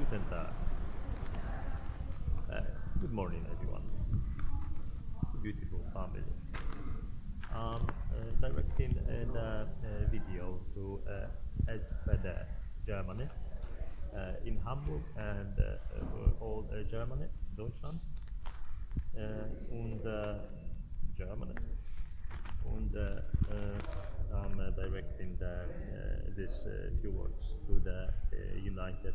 Guten Tag. Good morning, everyone. Beautiful family. I'm directing the video to SPD, Germany, in Hamburg and all Germany, Deutschland, und Germany. And I'm directing these few words to the United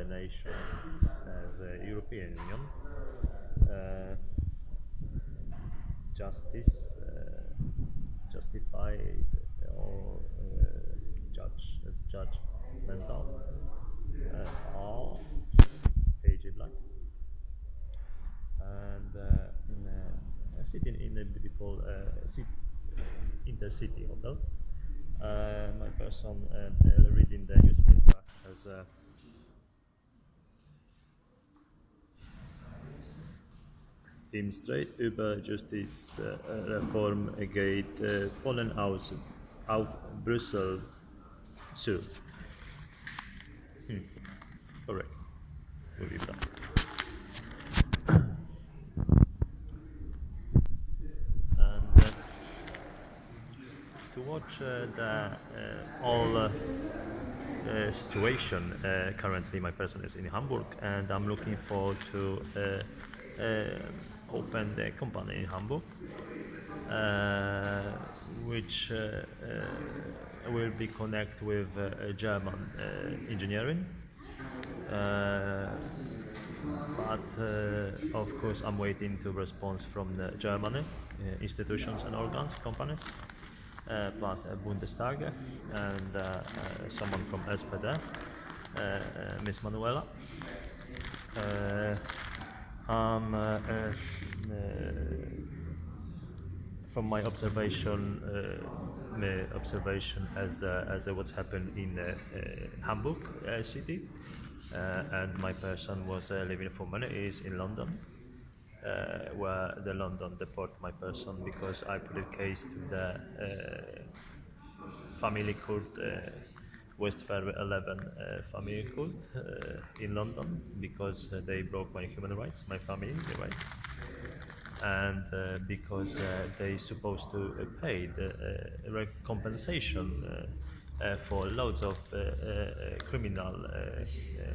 Nations as European Union. Justice, justified or judgmental, are page black, and sitting in a beautiful intercity hotel. My person reading the newspaper as im Streit über Justizreform geht Polen auf Brüssel zu. Correct. We'll leave that. And to watch the all situation, currently my person is in Hamburg, and I'm looking forward to open the company in Hamburg, which will be connect with German engineering. But of course I'm waiting to response from the Germany institutions and organs, companies, plus Bundestag and someone from SPD, Miss Manuela. From my observation as what's happened in Hamburg city, and my person was living for many years in London, where the London deport my person because I put a case to the family court, West Ferry 11 family court in London, because they broke my human rights, my family rights, and because they supposed to pay the compensation for loads of criminal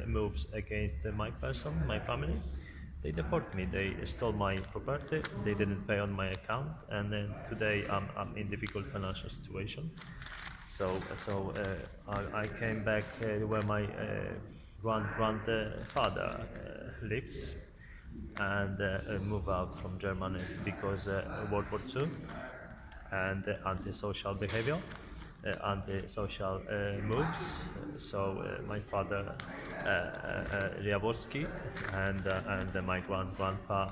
moves against my person, my family. They deport me. They stole my property. They didn't pay on my account, and then today I'm in difficult financial situation. So I came back where my grandfather lives, and move out from Germany because World War II and antisocial behavior, antisocial moves. So my father, Jaworski, and my grandpa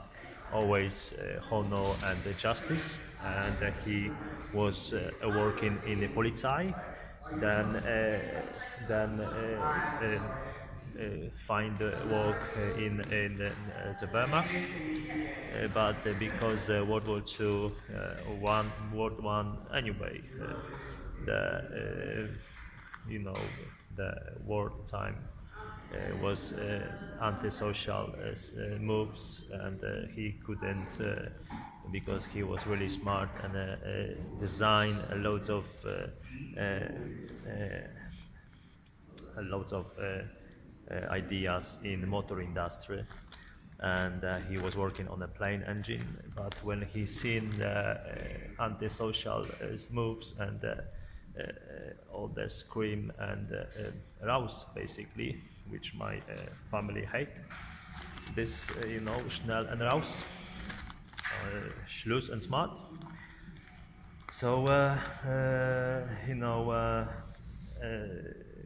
always honor and justice, and he was working in the Polizei, then find work in the Wehrmacht, but because World War II, World One anyway, the the wartime was antisocial moves, and he couldn't because he was really smart and design loads of ideas in the motor industry, and he was working on a plane engine. But when he seen the antisocial moves and all the scream and rouse, basically, which my family hate, this schnell and raus, Schluss and smart. So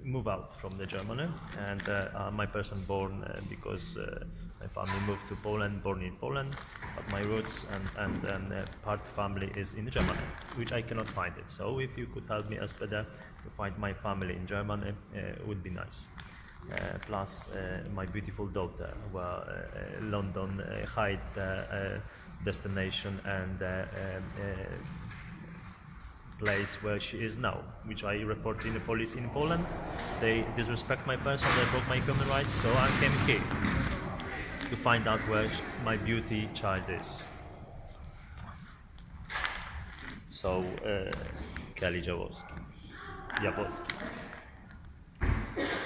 move out from the Germany, and my person born because my family moved to Poland, born in Poland, but my roots and part family is in Germany, which I cannot find it. So if you could help me, SPD, to find my family in Germany, would be nice. Plus my beautiful daughter, where London hide the destination and place where she is now, which I reported in the police in Poland. They disrespect my person, they broke my human rights, so I came here to find out where my beauty child is. So, Kelly Jaworski.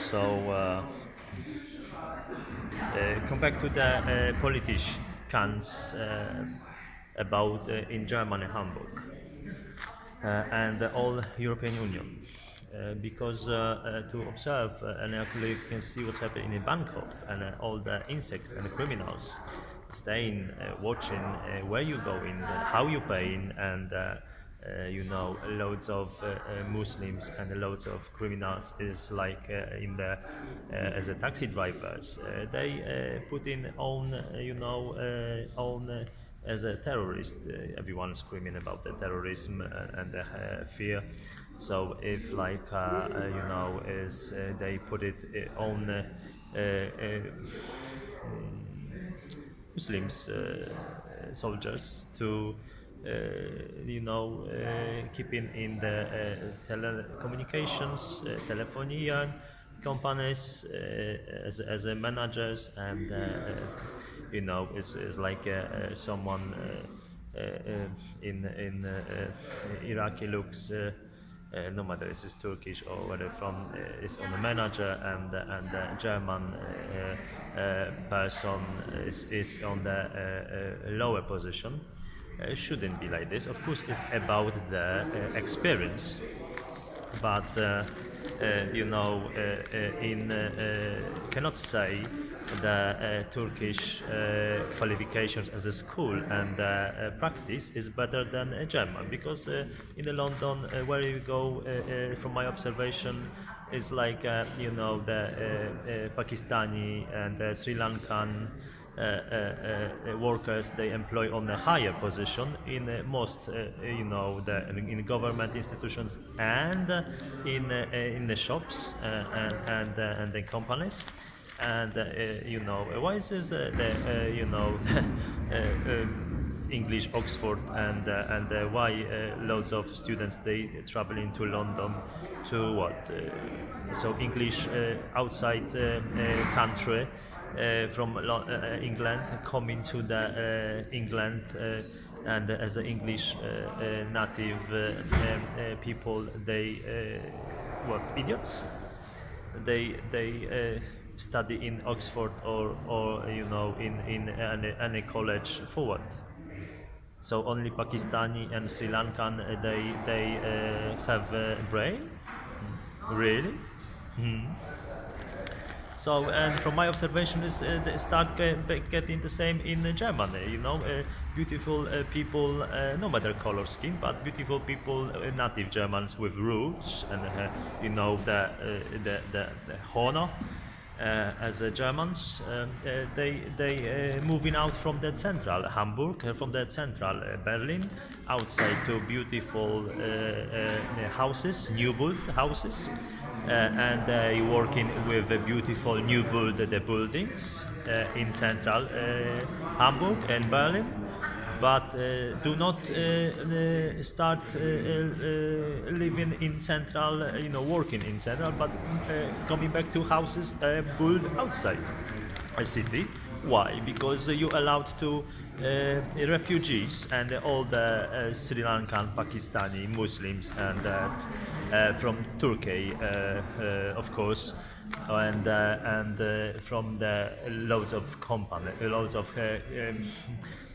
So, come back to the politicians about in Germany, Hamburg, and the all European Union. Because to observe and actually you can see what's happening in Bangkok and all the insects and the criminals staying, watching where you going, how you paying, and loads of Muslims and loads of criminals is like in the as a taxi drivers. They put in own own as a terrorist. Everyone is screaming about the terrorism and the fear. So if like is they put it on Muslims soldiers to keeping in the telecommunications, telephony companies as a managers, and is like someone in Iraqi looks. No matter if it's Turkish or whether from is on the manager, and the German person is on the lower position. Shouldn't be like this. Of course, it's about the experience, but cannot say the Turkish qualifications as a school and practice is better than German, because in London where you go, from my observation, is like the Pakistani and Sri Lankan workers they employ on a higher position in most in government institutions and in the shops and the companies. And why is this English Oxford, and why loads of students they traveling to London to what so English outside country from England coming to the England and as an English native people, they what idiots, they study in Oxford or in any college for what? So only Pakistani and Sri Lankan they have a brain, really? So, and from my observation is they start getting the same in Germany. Beautiful people, no matter color skin, but beautiful people, native Germans with roots, and the honor. As Germans, they moving out from the central Hamburg, from the central Berlin, outside to beautiful houses, new build houses, and they working with beautiful new build buildings in central Hamburg and Berlin. But do not start living in central, working in central, but coming back to houses built outside a city. Why? Because you allowed to refugees and all the Sri Lankan, Pakistani Muslims and from Turkey, of course, and from the loads of company,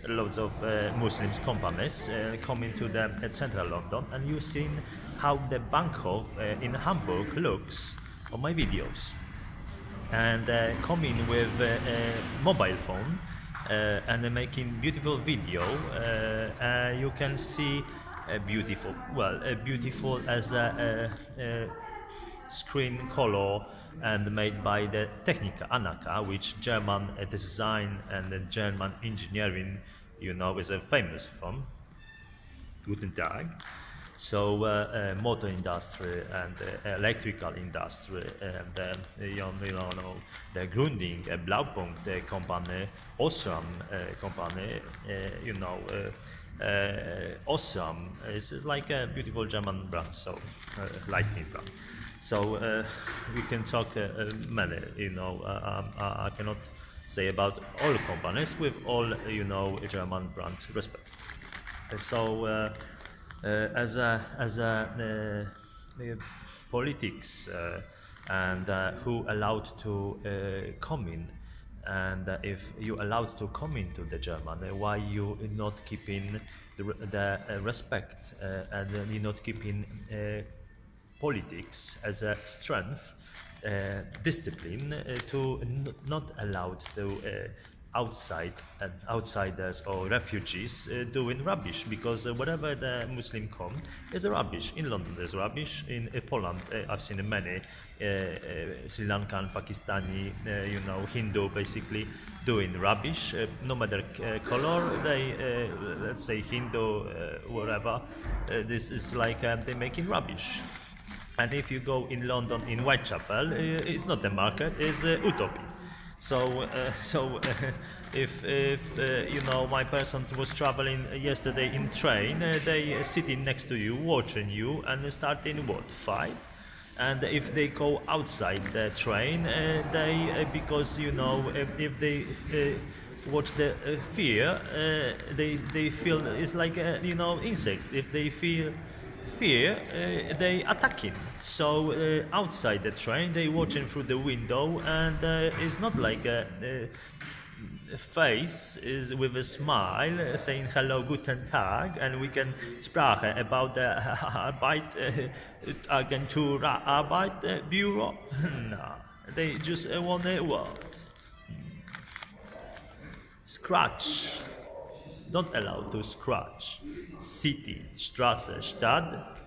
loads of Muslims companies coming to the central London, and you've seen how the Bankhof in Hamburg looks on my videos, and coming with a mobile phone and making beautiful video. You can see beautiful as a screen color and made by the Technica Anaka, which German design and German engineering, is a famous from. Guten Tag. So motor industry and electrical industry and the Grunding, Blaupunkt company, Osram company, Osram is like a beautiful German brand, so lightning brand. So we can talk many, I cannot say about all companies with all, German brands respect. So politics and who allowed to come in, and if you allowed to come into the German, why you not keeping the respect and you not keeping politics as a strength, discipline to not allowed to outsiders or refugees doing rubbish, because wherever the Muslim come is rubbish. In London there's rubbish. In Poland I've seen many Sri Lankan, Pakistani, Hindu basically doing rubbish. No matter color, they let's say Hindu, whatever. This is like they're making rubbish. And if you go in London, in Whitechapel, it's not the market, it's Utopia. So, if my person was traveling yesterday in train, they sitting next to you, watching you, and starting what, fight? And if they go outside the train, they because if they watch the fear, they feel it's like insects. If they feel fear, they attacking. So outside the train, they watching through the window, and it's not like a face is with a smile saying hello, guten Tag, and we can sprache about the Agentur Arbeitbüro. No, they just want a word. Scratch. Not allowed to scratch. City, Straße, Stadt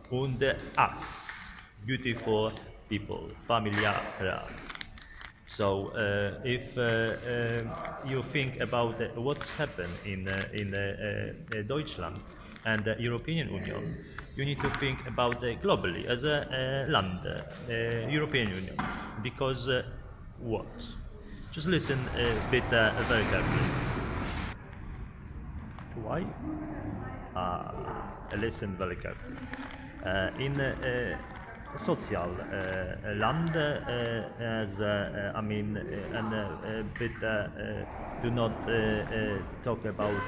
und us. Beautiful people, familiar. So if you think about what's happened in Deutschland and the European Union, you need to think about globally as a land, European Union, because what? Just listen a bit very carefully. Why? Listen very carefully. In social land, as and a bit do not talk about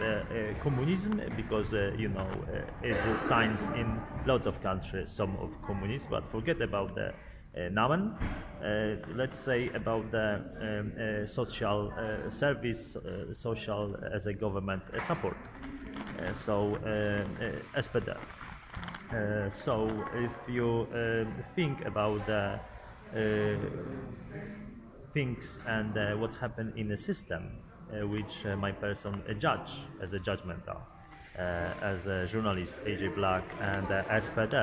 communism, because is signs in lots of countries, some of communism, but forget about the Namen. Let's say about the social service, social as a government support. So SPD. So if you think about the things and what's happened in the system, which my person judge as a judgmental, as a journalist, AJ Black, and SPD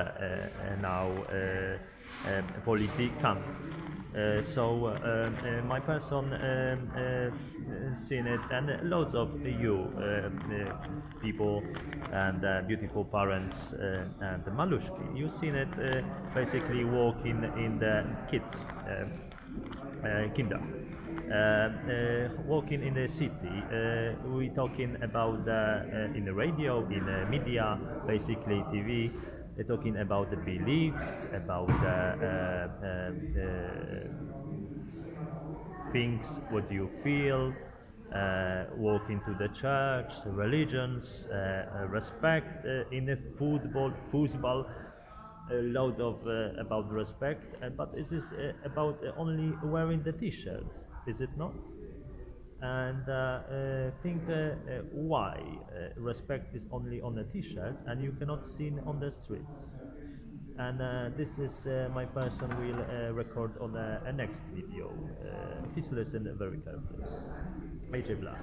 now Politikan. So my person seen it, and loads of you people and beautiful parents and Malushki. You seen it basically walking in the kids, kinder. Walking in the city, we talking about in the radio, in the media, basically TV. They're talking about the beliefs, about things, what you feel, walking to the church, religions, respect in the football, loads of about respect, but is this about only wearing the t-shirts? Is it not? And think why respect is only on the t-shirts and you cannot see it on the streets. And this is my person will record on a next video. Please listen very carefully. AJ Black.